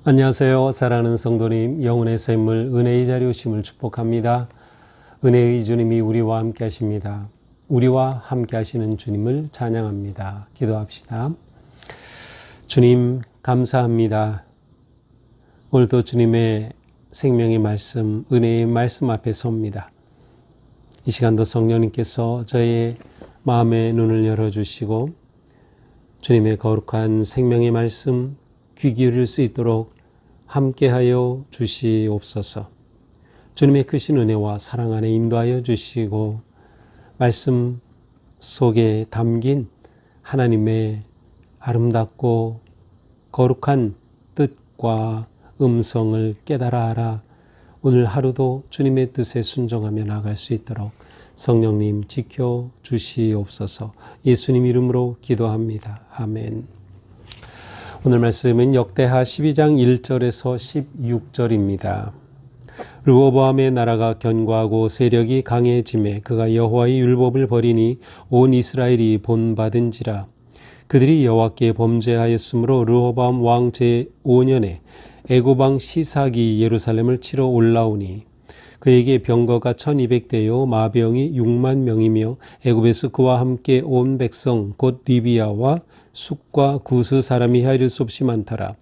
안녕하세요. 사랑하는 성도님, 영혼의 샘물 은혜의 자리 오심을 축복합니다. 은혜의 주님이 우리와 함께 하십니다. 우리와 함께 하시는 주님을 찬양합니다. 기도합시다. 주님 감사합니다. 오늘도 주님의 생명의 말씀, 은혜의 말씀 앞에 섭니다. 이 시간도 성령님께서 저의 마음의 눈을 열어주시고 주님의 거룩한 생명의 말씀 귀 기울일 수 있도록 함께하여 주시옵소서. 주님의 크신 은혜와 사랑 안에 인도하여 주시고 말씀 속에 담긴 하나님의 아름답고 거룩한 뜻과 음성을 깨달아 알아 오늘 하루도 주님의 뜻에 순종하며 나아갈 수 있도록 성령님 지켜 주시옵소서. 예수님 이름으로 기도합니다. 아멘. 오늘 말씀은 역대하 12장 1절에서 16절입니다. 르호보암의 나라가 견고하고 세력이 강해지매 그가 여호와의 율법을 버리니 온 이스라엘이 본받은지라. 그들이 여호와께 범죄하였으므로 르호보암 왕 제5년에 애굽 왕 시삭이 예루살렘을 치러 올라오니 그에게 병거가 1200대요 마병이 6만 명이며 애굽에서 그와 함께 온 백성 곧 리비아와 숫과 구스 사람이 헤아릴 수 없이 많더라.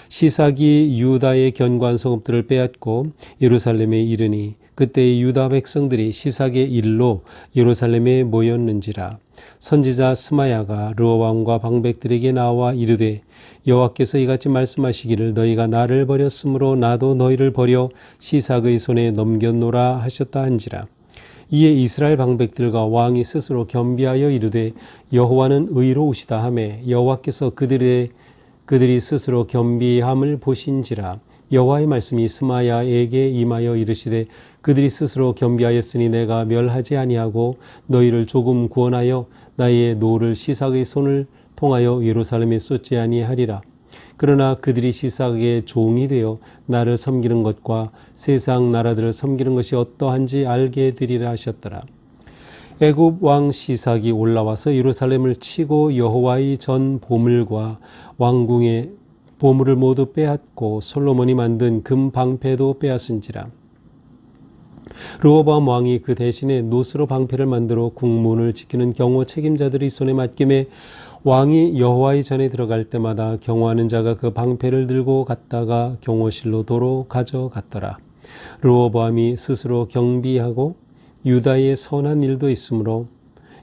시삭이 유다의 견고한 성읍들을 빼앗고 예루살렘에 이르니 그때 유다 백성들이 시삭의 일로 예루살렘에 모였는지라. 선지자 스마야가 르호보암과 방백들에게 나와 이르되 여호와께서 이같이 말씀하시기를 너희가 나를 버렸으므로 나도 너희를 버려 시삭의 손에 넘겼노라 하셨다 한지라. 이에 이스라엘 방백들과 왕이 스스로 겸비하여 이르되 여호와는 의로우시다 하매 여호와께서 그들이 스스로 겸비함을 보신지라. 여호와의 말씀이 스마야에게 임하여 이르시되 그들이 스스로 겸비하였으니 내가 멸하지 아니하고 너희를 조금 구원하여 나의 노를 시삭의 손을 통하여 예루살렘에 쏟지 아니하리라. 그러나 그들이 시삭의 종이 되어 나를 섬기는 것과 세상 나라들을 섬기는 것이 어떠한지 알게 되리라 하셨더라. 애굽 왕 시삭이 올라와서 예루살렘을 치고 여호와의 전 보물과 왕궁의 보물을 모두 빼앗고 솔로몬이 만든 금 방패도 빼앗은지라. 르호보암 왕이 그 대신에 노스로 방패를 만들어 국문을 지키는 경호 책임자들의 손에 맡김에 왕이 여호와의 전에 들어갈 때마다 경호하는 자가 그 방패를 들고 갔다가 경호실로 도로 가져갔더라. 르호보암이 스스로 경비하고 유다의 선한 일도 있으므로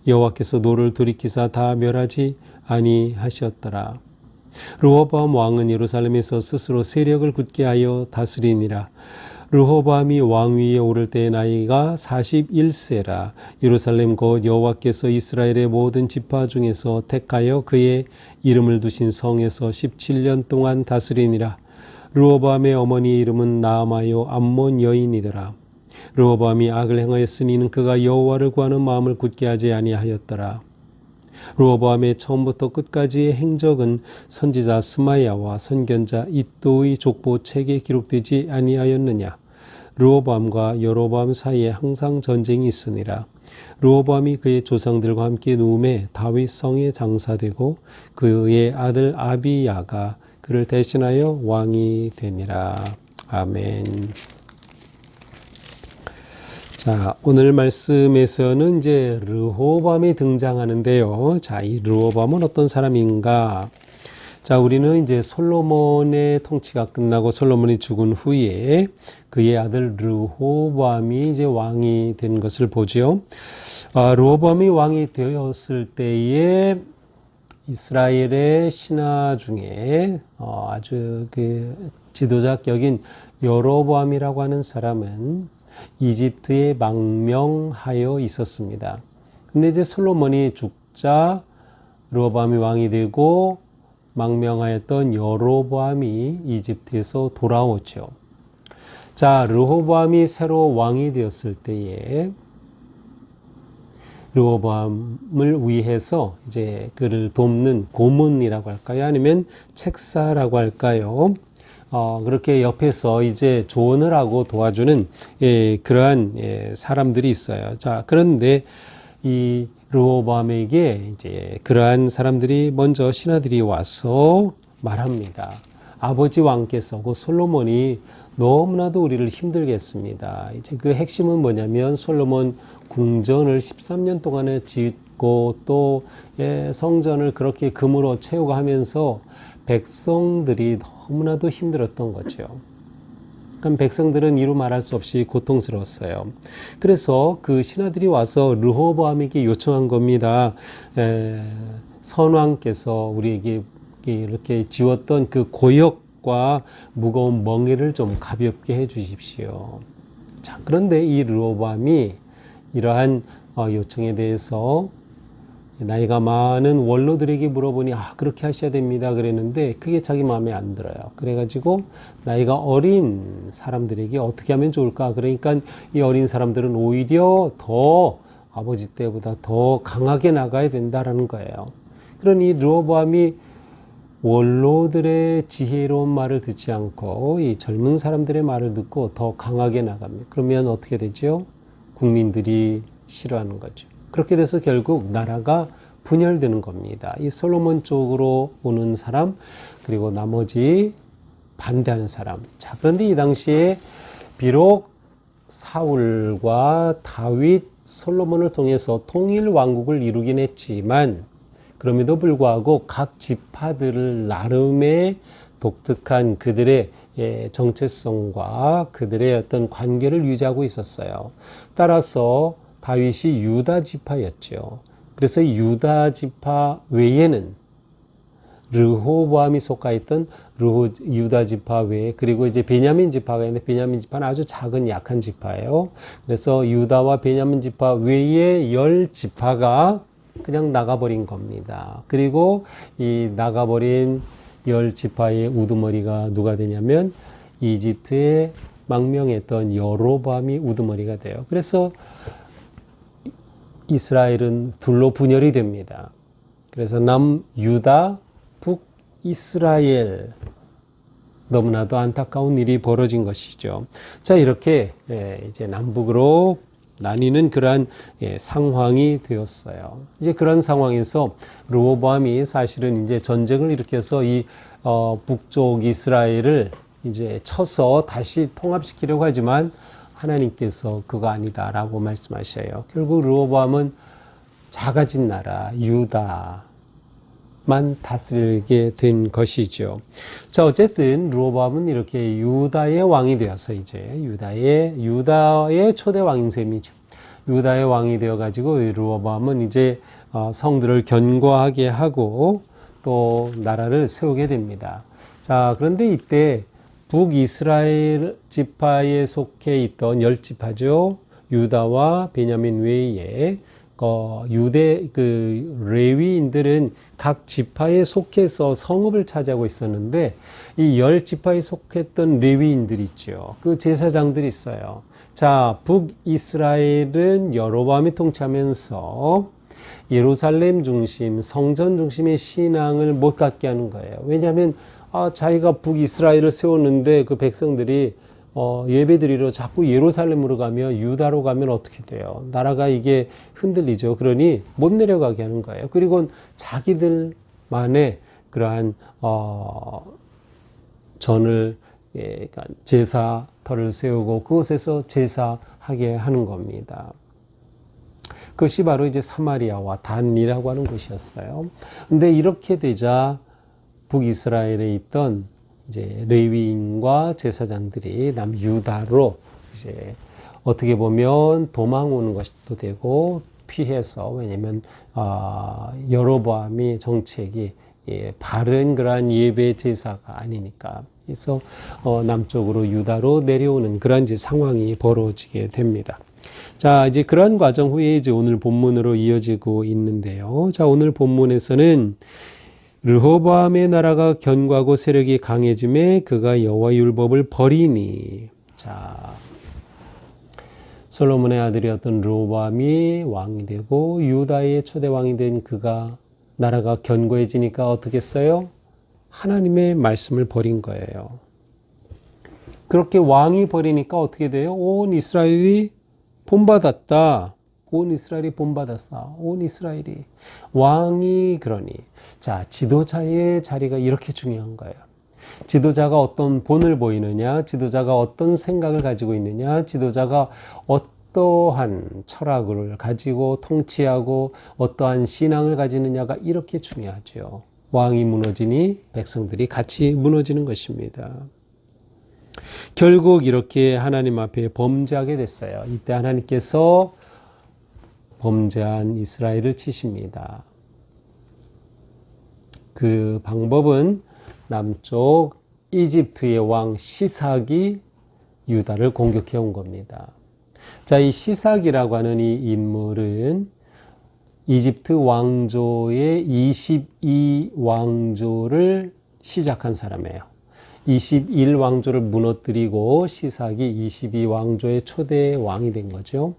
여호와께서 노를 돌이키사 다 멸하지 아니하셨더라. 르호보암 왕은 예루살렘에서 스스로 세력을 굳게 하여 다스리니라. 르호보암이 왕위에 오를 때의 나이가 41세라. 예루살렘 곧 여호와께서 이스라엘의 모든 지파 중에서 택하여 그의 이름을 두신 성에서 17년 동안 다스리니라. 르호보암의 어머니의 이름은 나아마요 암몬 여인이더라. 르호보암이 악을 행하였으니 이는 그가 여호와를 구하는 마음을 굳게 하지 아니하였더라. 르호보암의 처음부터 끝까지의 행적은 선지자 스마야와 선견자 이도의 족보 책에 기록되지 아니하였느냐. 르호보암과 여로보암 사이에 항상 전쟁이 있으니라. 르호보암이 그의 조상들과 함께 누움에 다윗 성에 장사되고 그의 아들 아비야가 그를 대신하여 왕이 되니라. 아멘. 자, 오늘 말씀에서는 이제 르호보암이 등장하는데요. 자, 이 르호보암은 어떤 사람인가? 자, 우리는 이제 솔로몬의 통치가 끝나고 솔로몬이 죽은 후에 그의 아들 르호보암이 이제 왕이 된 것을 보죠. 르호보암이 왕이 되었을 때에 이스라엘의 신하 중에 아주 그 지도자격인 여로보암이라고 하는 사람은 이집트에 망명하여 있었습니다. 근데 이제 솔로몬이 죽자 르호보암이 왕이 되고 망명하였던 여로보암이 이집트에서 돌아오죠. 자, 르호보암이 새로 왕이 되었을 때에 르호보암을 위해서 이제 그를 돕는 고문이라고 할까요? 아니면 책사라고 할까요? 그렇게 옆에서 이제 조언을 하고 도와주는 그러한 사람들이 있어요. 자, 그런데 이 르호보암에게 이제 그러한 사람들이 먼저 신하들이 와서 말합니다. 아버지 왕께서 그 솔로몬이 너무나도 우리를 힘들게 했습니다. 이제 그 핵심은 뭐냐면 솔로몬 궁전을 13년 동안에 짓고 또 성전을 그렇게 금으로 채우고 하면서 백성들이 너무나도 힘들었던 거죠. 그럼 백성들은 이루 말할 수 없이 고통스러웠어요. 그래서 그 신하들이 와서 르호보암에게 요청한 겁니다. 선왕께서 우리에게 이렇게 지웠던 그 고역과 무거운 멍에를 좀 가볍게 해 주십시오. 자, 그런데 이 르호보암이 이러한 요청에 대해서 나이가 많은 원로들에게 물어보니 그렇게 하셔야 됩니다 그랬는데 그게 자기 마음에 안 들어요. 그래가지고 나이가 어린 사람들에게 어떻게 하면 좋을까? 그러니까 이 어린 사람들은 오히려 더 아버지 때보다 더 강하게 나가야 된다라는 거예요. 그러니 르호보암이 원로들의 지혜로운 말을 듣지 않고 이 젊은 사람들의 말을 듣고 더 강하게 나갑니다. 그러면 어떻게 되죠? 국민들이 싫어하는 거죠. 그렇게 돼서 결국 나라가 분열되는 겁니다. 이 솔로몬 쪽으로 오는 사람, 그리고 나머지 반대하는 사람. 자, 그런데 이 당시에 비록 사울과 다윗, 솔로몬을 통해서 통일 왕국을 이루긴 했지만 그럼에도 불구하고 각 지파들을 나름의 독특한 그들의 정체성과 그들의 어떤 관계를 유지하고 있었어요. 따라서 다윗이 유다 지파였죠. 그래서 유다 지파 외에는 르호보암이 속하 있던 유다 지파 외에 그리고 이제 베냐민 지파가 있는데 베냐민 지파는 아주 작은 약한 지파예요. 그래서 유다와 베냐민 지파 외에 10지파가 그냥 나가버린 겁니다. 그리고 이 나가버린 10지파의 우두머리가 누가 되냐면 이집트의 망명했던 여로보암이 우두머리가 돼요. 그래서 이스라엘은 둘로 분열이 됩니다. 그래서 남유다, 북이스라엘. 너무나도 안타까운 일이 벌어진 것이죠. 자, 이렇게 이제 남북으로 나뉘는 그러한 상황이 되었어요. 이제 그런 상황에서 르호보암이 사실은 이제 전쟁을 일으켜서 이 북쪽 이스라엘을 이제 쳐서 다시 통합시키려고 하지만 하나님께서 그거 아니다라고 말씀하셔요. 결국 르호보암은 작아진 나라 유다만 다스리게 된 것이죠. 자, 어쨌든 르호보암은 이렇게 유다의 왕이 되어서 이제 유다의 초대 왕인 셈이죠. 유다의 왕이 되어 가지고 르호보암은 이제 성들을 견고하게 하고 또 나라를 세우게 됩니다. 자, 그런데 이때 북이스라엘 지파에 속해 있던 10지파죠. 유다와 베냐민 외에 레위인들은 각 지파에 속해서 성읍을 차지하고 있었는데 이 10지파에 속했던 레위인들이 있죠. 그 제사장들이 있어요. 자, 북이스라엘은 여로보암이 통치하면서 예루살렘 중심, 성전 중심의 신앙을 못 갖게 하는 거예요. 왜냐하면 자기가 북이스라엘을 세웠는데 그 백성들이 예배드리러 자꾸 예루살렘으로 가면 유다로 가면 어떻게 돼요? 나라가 이게 흔들리죠. 그러니 못 내려가게 하는 거예요. 그리고 자기들만의 그러한 전을 그러니까 제사터를 세우고 그곳에서 제사하게 하는 겁니다. 그것이 바로 이제 사마리아와 단이라고 하는 곳이었어요. 근데 이렇게 되자 북이스라엘에 있던 이제 레위인과 제사장들이 남유다로 이제 어떻게 보면 도망 오는 것도 되고 피해서 왜냐면 여로보암이 정책이 바른 그러한 예배 제사가 아니니까 그래서 남쪽으로 유다로 내려오는 그런 이제 상황이 벌어지게 됩니다. 자, 이제 그러한 과정 후에 이제 오늘 본문으로 이어지고 있는데요. 자, 오늘 본문에서는 르호보암의 나라가 견고하고 세력이 강해짐에 그가 여호와 율법을 버리니. 자, 솔로몬의 아들이었던 르호보암이 왕이 되고 유다의 초대 왕이 된 그가 나라가 견고해지니까 어떻게 했어요? 하나님의 말씀을 버린 거예요. 그렇게 왕이 버리니까 어떻게 돼요? 온 이스라엘이 본받았다. 온 이스라엘이 본받았어. 온 이스라엘이. 왕이 그러니. 자, 지도자의 자리가 이렇게 중요한 거예요. 지도자가 어떤 본을 보이느냐, 지도자가 어떤 생각을 가지고 있느냐, 지도자가 어떠한 철학을 가지고 통치하고 어떠한 신앙을 가지느냐가 이렇게 중요하죠. 왕이 무너지니 백성들이 같이 무너지는 것입니다. 결국 이렇게 하나님 앞에 범죄하게 됐어요. 이때 하나님께서 범죄한 이스라엘을 치십니다. 그 방법은 남쪽 이집트의 왕 시삭이 유다를 공격해 온 겁니다. 자, 이 시삭이라고 하는 이 인물은 이집트 왕조의 22왕조를 시작한 사람이에요. 21왕조를 무너뜨리고 시삭이 22왕조의 초대 왕이 된 거죠.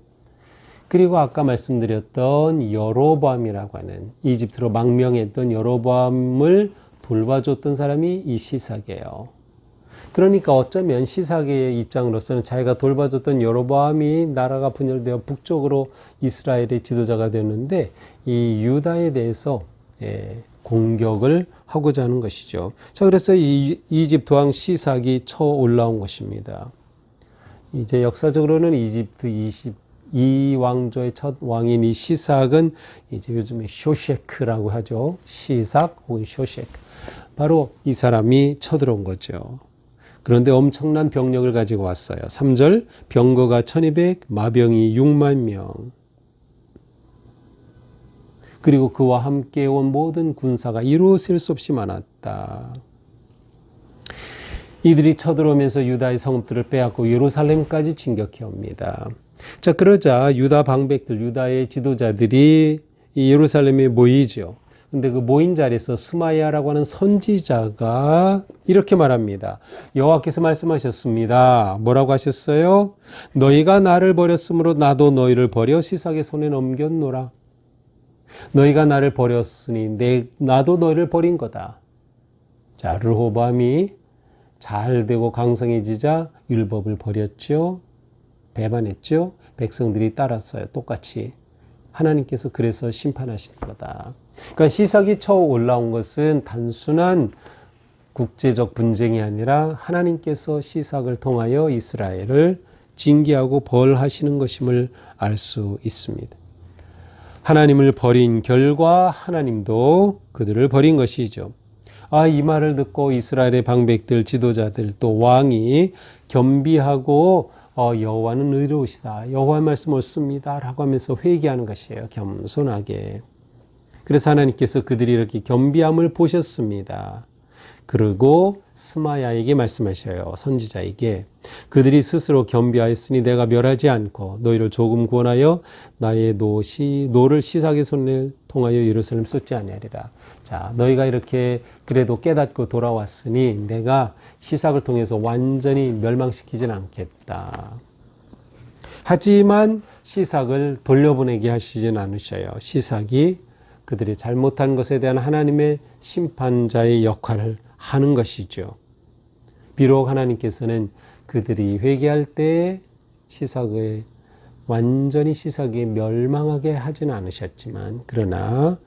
그리고 아까 말씀드렸던 여로보암이라고 하는 이집트로 망명했던 여로보암을 돌봐줬던 사람이 이 시삭이에요. 그러니까 어쩌면 시삭의 입장으로서는 자기가 돌봐줬던 여로보암이 나라가 분열되어 북쪽으로 이스라엘의 지도자가 되었는데 이 유다에 대해서 공격을 하고자 하는 것이죠. 자, 그래서 이 이집트 왕 시삭이 쳐 올라온 것입니다. 이제 역사적으로는 이집트 22왕조의 첫 왕인 이 시삭은 이제 요즘에 쇼셰크라고 하죠. 시삭 혹은 쇼셰크. 바로 이 사람이 쳐들어온 거죠. 그런데 엄청난 병력을 가지고 왔어요. 3절, 병거가 1200, 마병이 6만 명. 그리고 그와 함께 온 모든 군사가 이루 셀 수 없이 많았다. 이들이 쳐들어오면서 유다의 성읍들을 빼앗고 예루살렘까지 진격해 옵니다. 자, 그러자 유다 방백들, 유다의 지도자들이 이 예루살렘에 모이죠. 근데 그 모인 자리에서 스마야라고 하는 선지자가 이렇게 말합니다. 여호와께서 말씀하셨습니다. 뭐라고 하셨어요? 너희가 나를 버렸으므로 나도 너희를 버려 시삭의 손에 넘겼노라. 너희가 나를 버렸으니 나도 너희를 버린 거다. 자, 르호보암이 잘 되고 강성해지자 율법을 버렸죠. 배반했죠. 백성들이 따랐어요. 똑같이. 하나님께서 그래서 심판하신 거다. 그러니까 시삭이 쳐 올라온 것은 단순한 국제적 분쟁이 아니라 하나님께서 시삭을 통하여 이스라엘을 징계하고 벌하시는 것임을 알 수 있습니다. 하나님을 버린 결과 하나님도 그들을 버린 것이죠. 이 말을 듣고 이스라엘의 방백들, 지도자들, 또 왕이 겸비하고 여호와는 의로우시다. 여호와의 말씀 옳습니다. 라고 하면서 회개하는 것이에요. 겸손하게. 그래서 하나님께서 그들이 이렇게 겸비함을 보셨습니다. 그리고 스마야에게 말씀하셔요. 선지자에게. 그들이 스스로 겸비하였으니 내가 멸하지 않고 너희를 조금 구원하여 나의 노를 시삭의 손을 통하여 예루살렘 쏟지 아니하리라. 자, 너희가 이렇게 그래도 깨닫고 돌아왔으니 내가 시삭을 통해서 완전히 멸망시키진 않겠다. 하지만 시삭을 돌려보내게 하시진 않으셔요. 시삭이 그들이 잘못한 것에 대한 하나님의 심판자의 역할을 하는 것이죠. 비록 하나님께서는 그들이 회개할 때 완전히 시삭이 멸망하게 하지는 않으셨지만 그러나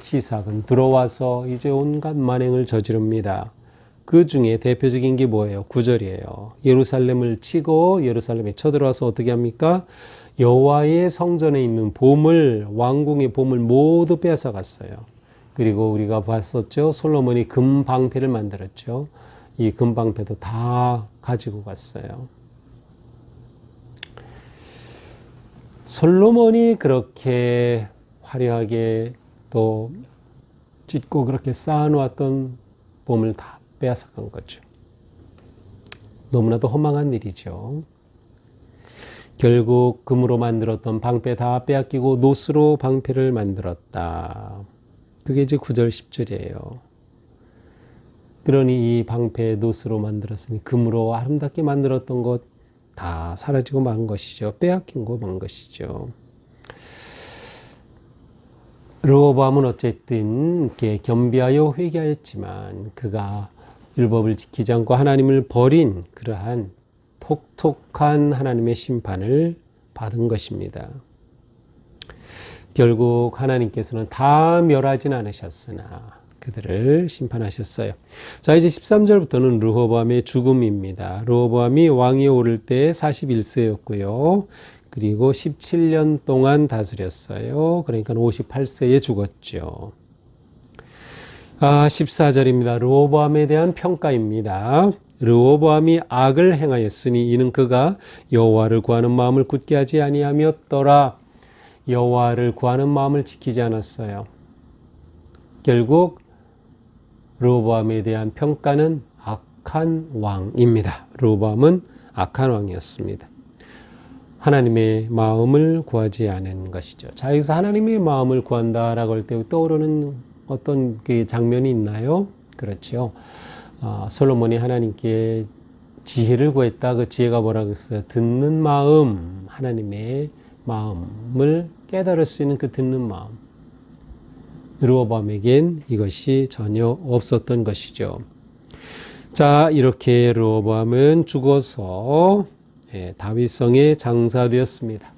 시삭은 들어와서 이제 온갖 만행을 저지릅니다. 그 중에 대표적인 게 뭐예요? 9절이에요. 예루살렘을 치고 예루살렘에 쳐들어와서 어떻게 합니까? 여호와의 성전에 있는 보물, 왕궁의 보물 모두 빼앗아 갔어요. 그리고 우리가 봤었죠. 솔로몬이 금방패를 만들었죠. 이 금방패도 다 가지고 갔어요. 솔로몬이 그렇게 화려하게 또 짓고 그렇게 쌓아놓았던 보물 다 빼앗아 간 거죠. 너무나도 허망한 일이죠. 결국 금으로 만들었던 방패 다 빼앗기고 노스로 방패를 만들었다. 그게 이제 9절 10절이에요. 그러니 이 방패 노스로 만들었으니 금으로 아름답게 만들었던 것 다 사라지고 만 것이죠. 빼앗긴 거 만 것이죠. 르호보암은 어쨌든 이렇게 겸비하여 회개하였지만 그가 율법을 지키지 않고 하나님을 버린 그러한 톡톡한 하나님의 심판을 받은 것입니다. 결국 하나님께서는 다 멸하진 않으셨으나 그들을 심판하셨어요. 자, 이제 13절부터는 르호보암의 죽음입니다. 르호보암이 왕위에 오를 때 41세였고요. 그리고 17년 동안 다스렸어요. 그러니까 58세에 죽었죠. 14절입니다. 르호보암에 대한 평가입니다. 르호보암이 악을 행하였으니 이는 그가 여호와를 구하는 마음을 굳게 하지 아니하였더라. 여호와를 구하는 마음을 지키지 않았어요. 결국 르호보암에 대한 평가는 악한 왕입니다. 르호보암은 악한 왕이었습니다. 하나님의 마음을 구하지 않은 것이죠. 자, 여기서 하나님의 마음을 구한다라고 할 때 떠오르는 어떤 그 장면이 있나요? 그렇죠. 솔로몬이 하나님께 지혜를 구했다. 그 지혜가 뭐라고 했어요? 듣는 마음, 하나님의 마음을 깨달을 수 있는 그 듣는 마음. 르호보암에겐 이것이 전혀 없었던 것이죠. 자, 이렇게 르호보암은 죽어서 다윗성에 장사되었습니다.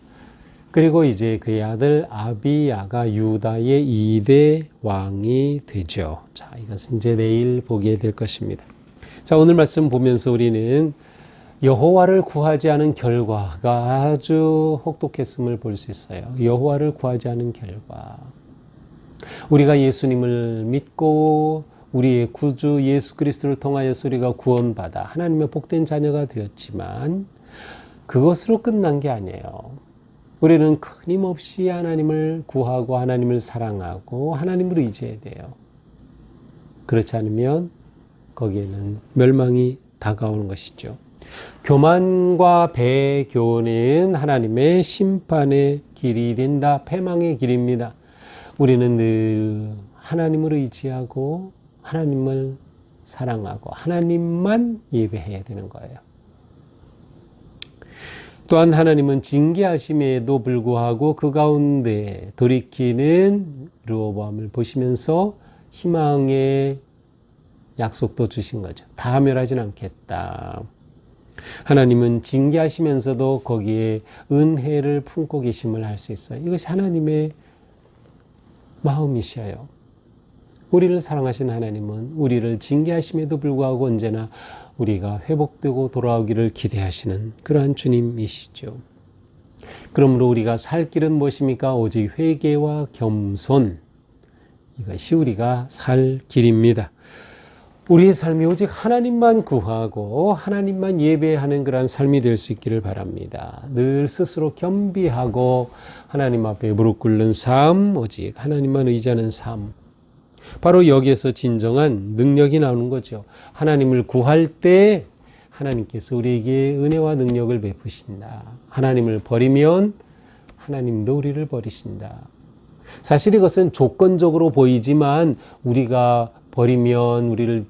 그리고 이제 그의 아들 아비야가 유다의 2대 왕이 되죠. 자, 이것은 이제 내일 보게 될 것입니다. 자, 오늘 말씀 보면서 우리는 여호와를 구하지 않은 결과가 아주 혹독했음을 볼 수 있어요. 여호와를 구하지 않은 결과. 우리가 예수님을 믿고 우리의 구주 예수 그리스도를 통하여서 우리가 구원받아 하나님의 복된 자녀가 되었지만 그것으로 끝난 게 아니에요. 우리는 끊임없이 하나님을 구하고 하나님을 사랑하고 하나님을 의지해야 돼요. 그렇지 않으면 거기에는 멸망이 다가오는 것이죠. 교만과 배교는 하나님의 심판의 길이 된다. 패망의 길입니다. 우리는 늘 하나님을 의지하고 하나님을 사랑하고 하나님만 예배해야 되는 거예요. 또한 하나님은 징계하심에도 불구하고 그 가운데 돌이키는 르호보암을 보시면서 희망의 약속도 주신 거죠. 다 멸하진 않겠다. 하나님은 징계하시면서도 거기에 은혜를 품고 계심을 알 수 있어요. 이것이 하나님의 마음이셔요. 우리를 사랑하신 하나님은 우리를 징계하심에도 불구하고 언제나 우리가 회복되고 돌아오기를 기대하시는 그러한 주님이시죠. 그러므로 우리가 살 길은 무엇입니까? 오직 회개와 겸손. 이것이 우리가 살 길입니다. 우리의 삶이 오직 하나님만 구하고 하나님만 예배하는 그러한 삶이 될 수 있기를 바랍니다. 늘 스스로 겸비하고 하나님 앞에 무릎 꿇는 삶, 오직 하나님만 의지하는 삶. 바로 여기에서 진정한 능력이 나오는 거죠. 하나님을 구할 때 하나님께서 우리에게 은혜와 능력을 베푸신다. 하나님을 버리면 하나님도 우리를 버리신다. 사실 이것은 조건적으로 보이지만 우리가 버리면 우리를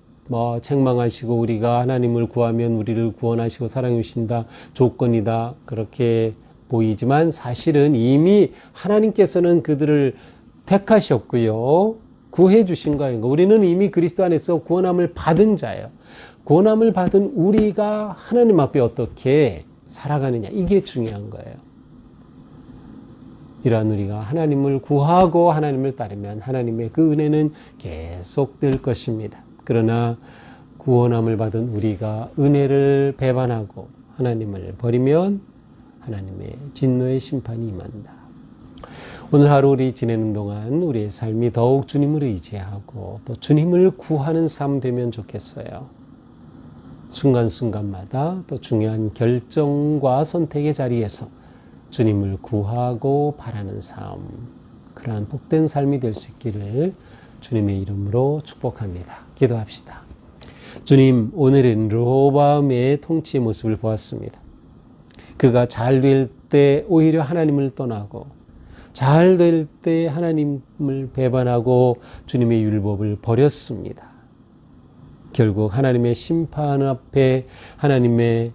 책망하시고 우리가 하나님을 구하면 우리를 구원하시고 사랑해 주신다. 조건이다. 그렇게 보이지만 사실은 이미 하나님께서는 그들을 택하셨고요. 구해 주신 거예요. 우리는 이미 그리스도 안에서 구원함을 받은 자예요. 구원함을 받은 우리가 하나님 앞에 어떻게 살아가느냐. 이게 중요한 거예요. 이러한 우리가 하나님을 구하고 하나님을 따르면 하나님의 그 은혜는 계속될 것입니다. 그러나 구원함을 받은 우리가 은혜를 배반하고 하나님을 버리면 하나님의 진노의 심판이 임한다. 오늘 하루 우리 지내는 동안 우리의 삶이 더욱 주님을 의지하고 또 주님을 구하는 삶 되면 좋겠어요. 순간순간마다 또 중요한 결정과 선택의 자리에서 주님을 구하고 바라는 삶, 그러한 복된 삶이 될 수 있기를 주님의 이름으로 축복합니다. 기도합시다. 주님, 오늘은 르호보암의 통치의 모습을 보았습니다. 그가 잘 될 때 오히려 하나님을 떠나고 잘 될 때 하나님을 배반하고 주님의 율법을 버렸습니다. 결국 하나님의 심판 앞에 하나님의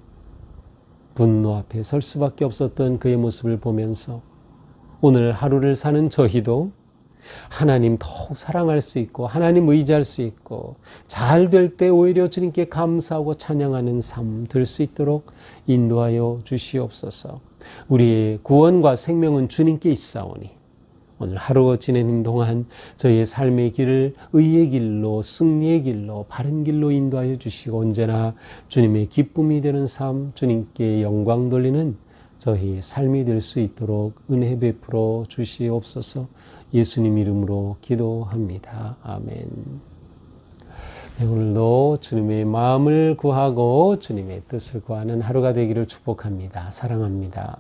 분노 앞에 설 수밖에 없었던 그의 모습을 보면서 오늘 하루를 사는 저희도 하나님 더욱 사랑할 수 있고 하나님 의지할 수 있고 잘 될 때 오히려 주님께 감사하고 찬양하는 삶 될 수 있도록 인도하여 주시옵소서. 우리의 구원과 생명은 주님께 있사오니 오늘 하루 지내는 동안 저희의 삶의 길을 의의 길로, 승리의 길로, 바른 길로 인도하여 주시고 언제나 주님의 기쁨이 되는 삶, 주님께 영광 돌리는 저희의 삶이 될 수 있도록 은혜 베풀어 주시옵소서. 예수님 이름으로 기도합니다. 아멘. 네, 오늘도 주님의 마음을 구하고 주님의 뜻을 구하는 하루가 되기를 축복합니다. 사랑합니다.